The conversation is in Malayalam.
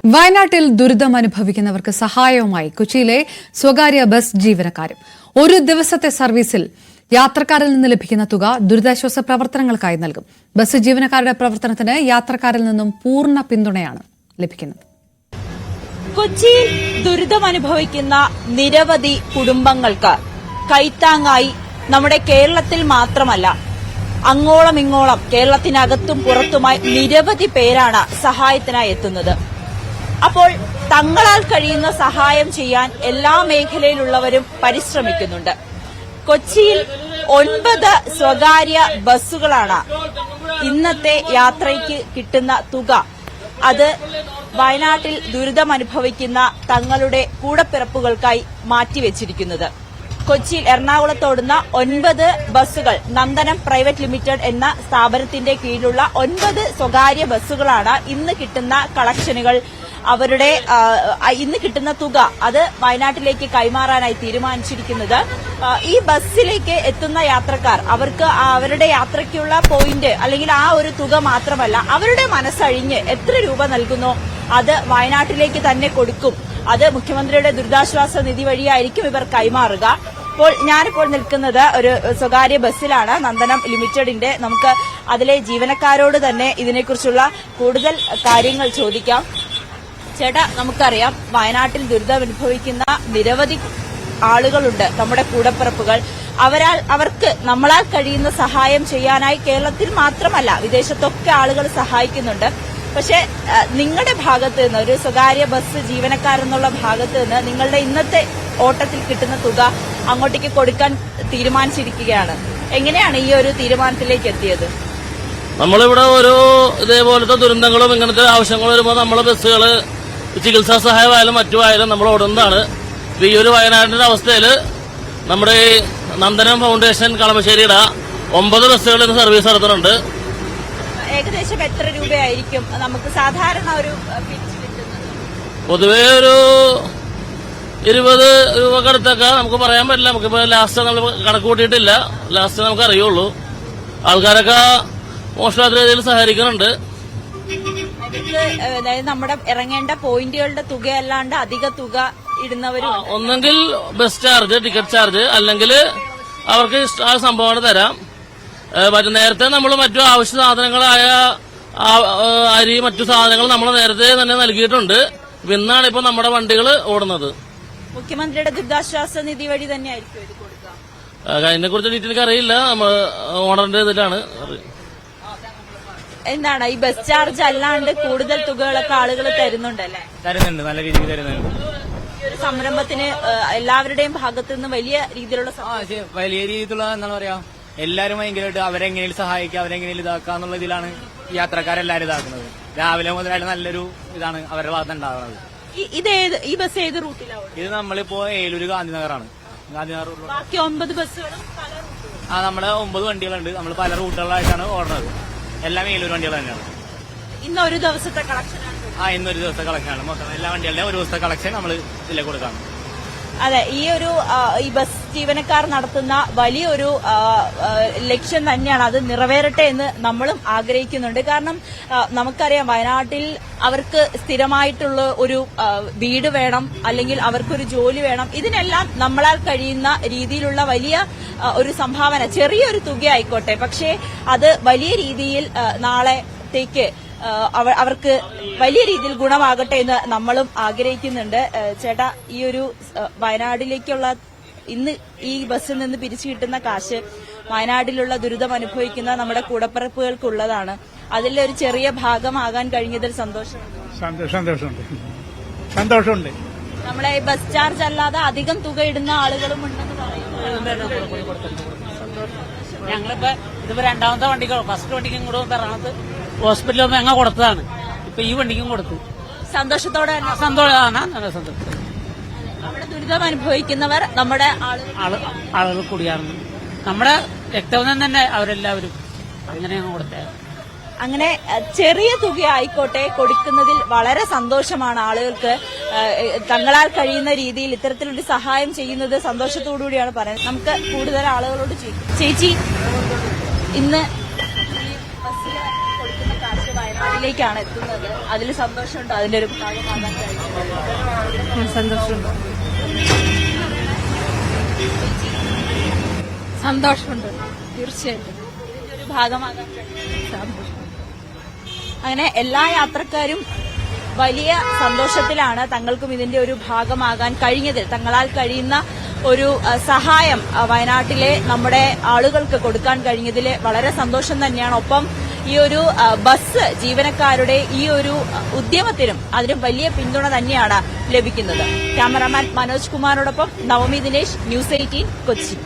വയനാട്ടിൽ ദുരിതമനുഭവിക്കുന്നവർക്ക് സഹായവുമായി കൊച്ചിയിലെ സ്വകാര്യ ബസ് ജീവനക്കാരും ഒരു ദിവസത്തെ സർവീസിൽ യാത്രക്കാരിൽ നിന്ന് ലഭിക്കുന്ന തുക ദുരിതാശ്വാസ പ്രവർത്തനങ്ങൾക്കായി നൽകും. ബസ് ജീവനക്കാരുടെ പ്രവർത്തനത്തിന് യാത്രക്കാരിൽ നിന്നും പൂർണ്ണ പിന്തുണയാണ് ലഭിക്കുന്നത്. കൊച്ചിയിൽ ദുരിതമനുഭവിക്കുന്ന നിരവധി കുടുംബങ്ങൾക്ക് കൈത്താങ്ങായി നമ്മുടെ കേരളത്തിൽ മാത്രമല്ല അങ്ങോളം ഇങ്ങോളം കേരളത്തിനകത്തും പുറത്തുമായി നിരവധി പേരാണ് സഹായത്തിനായി എത്തുന്നത്. അപ്പോൾ തങ്ങളാൽ കഴിയുന്ന സഹായം ചെയ്യാൻ എല്ലാ മേഖലയിലുള്ളവരും പരിശ്രമിക്കുന്നുണ്ട്. കൊച്ചിയിൽ 9 സ്വകാര്യ ബസ്സുകളാണ് ഇന്നത്തെ യാത്രയ്ക്ക് കിട്ടുന്ന തുക. അത് വയനാട്ടിൽ ദുരിതമനുഭവിക്കുന്ന തങ്ങളുടെ കൂടപ്പിറപ്പുകൾക്കായി മാറ്റിവെച്ചിരിക്കുന്നത്. കൊച്ചിയിൽ എറണാകുളത്തോടുന്ന 9 ബസ്സുകൾ നന്ദനം പ്രൈവറ്റ് ലിമിറ്റഡ് എന്ന സ്ഥാപനത്തിന്റെ കീഴിലുള്ള 9 സ്വകാര്യ ബസ്സുകളാണ് ഇന്ന് കിട്ടുന്ന കളക്ഷനുകൾ, അവരുടെ ഇന്ന് കിട്ടുന്ന തുക അത് വയനാട്ടിലേക്ക് കൈമാറാനായി തീരുമാനിച്ചിരിക്കുന്നത്. ഈ ബസ്സിലേക്ക് എത്തുന്ന യാത്രക്കാർ അവർക്ക് അവരുടെ യാത്രയ്ക്കുള്ള പോയിന്റ് അല്ലെങ്കിൽ ആ ഒരു തുക മാത്രമല്ല, അവരുടെ മനസ്സഴിഞ്ഞ് എത്ര രൂപ നൽകുന്നോ അത് വയനാട്ടിലേക്ക് തന്നെ കൊടുക്കും. അത് മുഖ്യമന്ത്രിയുടെ ദുരിതാശ്വാസ നിധി വഴിയായിരിക്കും ഇവർ കൈമാറുക. ഞാനിപ്പോൾ നിൽക്കുന്നത് ഒരു സ്വകാര്യ ബസ്സിലാണ്, നന്ദനം ലിമിറ്റഡിന്റെ. നമുക്ക് അതിലെ ജീവനക്കാരോട് തന്നെ ഇതിനെക്കുറിച്ചുള്ള കൂടുതൽ കാര്യങ്ങൾ ചോദിക്കാം. ചേട്ടാ, നമുക്കറിയാം വയനാട്ടിൽ ദുരിതമനുഭവിക്കുന്ന നിരവധി ആളുകളുണ്ട്, നമ്മുടെ കൂടപ്പിറപ്പുകൾ. അവർക്ക് നമ്മളാൽ കഴിയുന്ന സഹായം ചെയ്യാനായി കേരളത്തിൽ മാത്രമല്ല വിദേശത്തൊക്കെ ആളുകൾ സഹായിക്കുന്നുണ്ട്. പക്ഷെ നിങ്ങളുടെ ഭാഗത്ത് നിന്ന്, ഒരു സ്വകാര്യ ബസ് ജീവനക്കാരെന്നുള്ള ഭാഗത്ത് നിന്ന് നിങ്ങളുടെ ഇന്നത്തെ ഓട്ടത്തിൽ കിട്ടുന്ന തുക അങ്ങോട്ടേക്ക് കൊടുക്കാൻ തീരുമാനിച്ചിരിക്കുകയാണ്. എങ്ങനെയാണ് ഈ ഒരു തീരുമാനത്തിലേക്ക് എത്തിയത്? നമ്മളിവിടെ ഓരോ ഇതേപോലത്തെ ദുരന്തങ്ങളും ഇങ്ങനത്തെ ആവശ്യങ്ങളും വരുമ്പോൾ നമ്മളെ ബസ്സുകൾ ചികിത്സാ സഹായമായാലും മറ്റുമായാലും നമ്മൾ ഓടുന്നതാണ്. ഈ ഒരു വയനാടിന്റെ അവസ്ഥയിൽ നമ്മുടെ നന്ദനം ഫൗണ്ടേഷൻ കളമശ്ശേരിയുടെ 9 ബസ്സുകൾ ഇന്ന് സർവീസ് നടത്തുന്നുണ്ട്. ഏകദേശം എത്ര രൂപയായിരിക്കും നമുക്ക് സാധാരണ ഒരു പൊതുവേ ഒരു 20 രൂപ അടുത്തൊക്കെ നമുക്ക് പറയാൻ പറ്റില്ല. നമുക്കിപ്പോ ലാസ്റ്റ് നമ്മൾ കണക്ക് കൂട്ടിയിട്ടില്ല, ലാസ്റ്റ് നമുക്ക് അറിയുള്ളൂ. ആൾക്കാരൊക്കെ മോശമാത്ര രീതിയിൽ സഹകരിക്കുന്നുണ്ട്. അതായത് നമ്മുടെ ഇറങ്ങേണ്ട പോയിന്റുകളുടെ തുകയല്ലാണ്ട് അധിക തുക ഇടുന്നവരും, ഒന്നെങ്കിൽ ബസ് ചാർജ്, ടിക്കറ്റ് ചാർജ്, അല്ലെങ്കിൽ അവർക്ക് ആ സംഭവമാണ് തരാം. നേരത്തെ നമ്മൾ മറ്റു ആവശ്യ സാധനങ്ങളായ അരി, മറ്റു സാധനങ്ങൾ നമ്മൾ നേരത്തെ തന്നെ നൽകിയിട്ടുണ്ട്. ഇന്നാണ് ഇപ്പൊ നമ്മുടെ വണ്ടികൾ ഓടുന്നത്. മുഖ്യമന്ത്രിയുടെ ദുരിതാശ്വാസ നിധി വഴി തന്നെയായിരിക്കും ഇത് കൊടുക്കുക. അതിനെ കുറിച്ച് ഡീറ്റെയിൽ അറിയില്ല, നമ്മൾ ഓണറിന്റെ ഇതിലാണ്. എന്താണ് ഈ ബസ് ചാർജ് അല്ലാണ്ട് കൂടുതൽ തുകകളൊക്കെ ആളുകൾ തരുന്നുണ്ടല്ലേ? തരുന്നുണ്ട്, നല്ല രീതിയിൽ തരുന്നുണ്ട്. ഈ ഒരു സംരംഭത്തിന് എല്ലാവരുടെയും ഭാഗത്തു നിന്ന് വലിയ രീതിയിലുള്ള എന്താണ് പറയാ, എല്ലാവരും ഭയങ്കരമായിട്ട് അവരെങ്ങനെയും സഹായിക്കുക, അവരെങ്ങനെയും ഇതാക്കുക എന്നുള്ള ഇതിലാണ് യാത്രക്കാരെല്ലാരും ഇതാക്കുന്നത്. രാവിലെ മുതലായിട്ട് നല്ലൊരു ഇതാണ് അവരുടെ ഭാഗത്ത് ഉണ്ടാകുന്നത്. ഈ ബസ് ഏത് റൂട്ടിലാണ്? ഇത് നമ്മളിപ്പോ ഏലൂര് ഗാന്ധിനഗറാണ്. ഗാന്ധിനഗർ ബാക്കി 9 ബസ്സുകളും നമ്മുടെ 9 വണ്ടികളുണ്ട്. നമ്മൾ പല റൂട്ടുകളായിട്ടാണ് ഓടുന്നത്. എല്ലാം ഏലൂർ വണ്ടികൾ തന്നെയാണ്. ഇന്ന് ഒരു ദിവസത്തെ കളക്ഷൻ? ഇന്നൊരു ദിവസത്തെ കളക്ഷനാണ്. മൊത്തം എല്ലാ വണ്ടികളുടെയും ഒരു ദിവസത്തെ കളക്ഷൻ നമ്മൾ ഇതിലേക്ക് കൊടുക്കാം. അതെ, ഈ ബസ് ജീവനക്കാർ നടത്തുന്ന വലിയൊരു ലക്ഷ്യം തന്നെയാണ്. അത് നിറവേറട്ടെ എന്ന് നമ്മളും ആഗ്രഹിക്കുന്നുണ്ട്. കാരണം നമുക്കറിയാം വയനാട്ടിൽ അവർക്ക് സ്ഥിരമായിട്ടുള്ള ഒരു വീട് വേണം, അല്ലെങ്കിൽ അവർക്കൊരു ജോലി വേണം. ഇതിനെല്ലാം നമ്മളാൽ കഴിയുന്ന രീതിയിലുള്ള വലിയ ഒരു സംഭാവന, ചെറിയൊരു തുക ആയിക്കോട്ടെ, പക്ഷേ അത് വലിയ രീതിയിൽ നാളത്തേക്ക് അവർക്ക് വലിയ രീതിയിൽ ഗുണമാകട്ടെ എന്ന് നമ്മളും ആഗ്രഹിക്കുന്നുണ്ട്. ചേട്ടാ, ഈ ഒരു വയനാട്ടിലേക്കുള്ള ഇന്ന് ഈ ബസ്സിൽ നിന്ന് പിരിച്ചു കിട്ടുന്ന കാശ് വയനാട്ടിലുള്ള ദുരിതം അനുഭവിക്കുന്ന നമ്മുടെ കൂടപ്പിറപ്പുകൾക്കുള്ളതാണ്. അതിലൊരു ചെറിയ ഭാഗമാകാൻ കഴിഞ്ഞതിൽ സന്തോഷമുണ്ട്. നമ്മളെ ബസ് ചാർജ് അല്ലാതെ അധികം തുക ഇടുന്ന ആളുകളും ഉണ്ടെന്ന് പറയുന്നു. ഞങ്ങളിപ്പോ ഇതിപ്പോ രണ്ടാമത്തെ വണ്ടിക്ക്, ഫസ്റ്റ് വണ്ടിക്ക് ഇങ്ങോട്ട് എറണാകുളത്ത് ഹോസ്പിറ്റലിൽ ഒന്ന് ഞങ്ങൾ കൊടുത്തതാണ്. ഇപ്പൊ ഈ വണ്ടിക്കും കൊടുത്തു. സന്തോഷത്തോടെ സന്തോഷമാണ്. സന്തോഷം. നമ്മുടെ ദുരിതം അനുഭവിക്കുന്നവർ നമ്മുടെ ആളുകൾ കൂടിയാണ്. നമ്മുടെ രക്തബന്ധം തന്നെ അവരെല്ലാവരും അങ്ങനെയാണ് കൊടുത്തത്. അങ്ങനെ ചെറിയ തുക ആയിക്കോട്ടെ കൊടുക്കുന്നതിൽ വളരെ സന്തോഷമാണ് ആളുകൾക്ക്. തങ്ങളാൽ കഴിയുന്ന രീതിയിൽ ഇത്തരത്തിലൊരു സഹായം ചെയ്യുന്നത് സന്തോഷത്തോടുകൂടിയാണ് പറയുന്നത്. നമുക്ക് കൂടുതൽ ആളുകളോട് ചേച്ചി, ഇന്ന് ബസ്സിൽ കൊടുക്കുന്ന കാശ് വയനാട് ഇതിലേക്കാണ് എത്തുന്നത്. അതിൽ സന്തോഷമുണ്ടോ? അതിന്റെ ഒരു ഭാഗമാകാൻ കഴിഞ്ഞത് സന്തോഷമുണ്ട്. സന്തോഷമുണ്ട്, തീർച്ചയായിട്ടും. ഇതിന്റെ ഒരു ഭാഗമാകാൻ കഴിഞ്ഞത് അങ്ങനെ എല്ലാ യാത്രക്കാരും വലിയ സന്തോഷത്തിലാണ്. തങ്ങൾക്കും ഇതിന്റെ ഒരു ഭാഗമാകാൻ കഴിഞ്ഞതിൽ തങ്ങളാൽ കഴിയുന്ന ഒരു സഹായം വയനാട്ടിലെ നമ്മുടെ ആളുകൾക്ക് കൊടുക്കാൻ കഴിഞ്ഞതിൽ വളരെ സന്തോഷം തന്നെയാണ്. ഒപ്പം ഈ ഒരു ബസ് ജീവനക്കാരുടെ ഈ ഒരു ഉദ്യമത്തിനും അതിനും വലിയ പിന്തുണ തന്നെയാണ് ലഭിക്കുന്നത്. ക്യാമറാമാൻ മനോജ് കുമാറിനോടൊപ്പം നവമി ദിനേശ്, ന്യൂസ് 18 കൊച്ചി.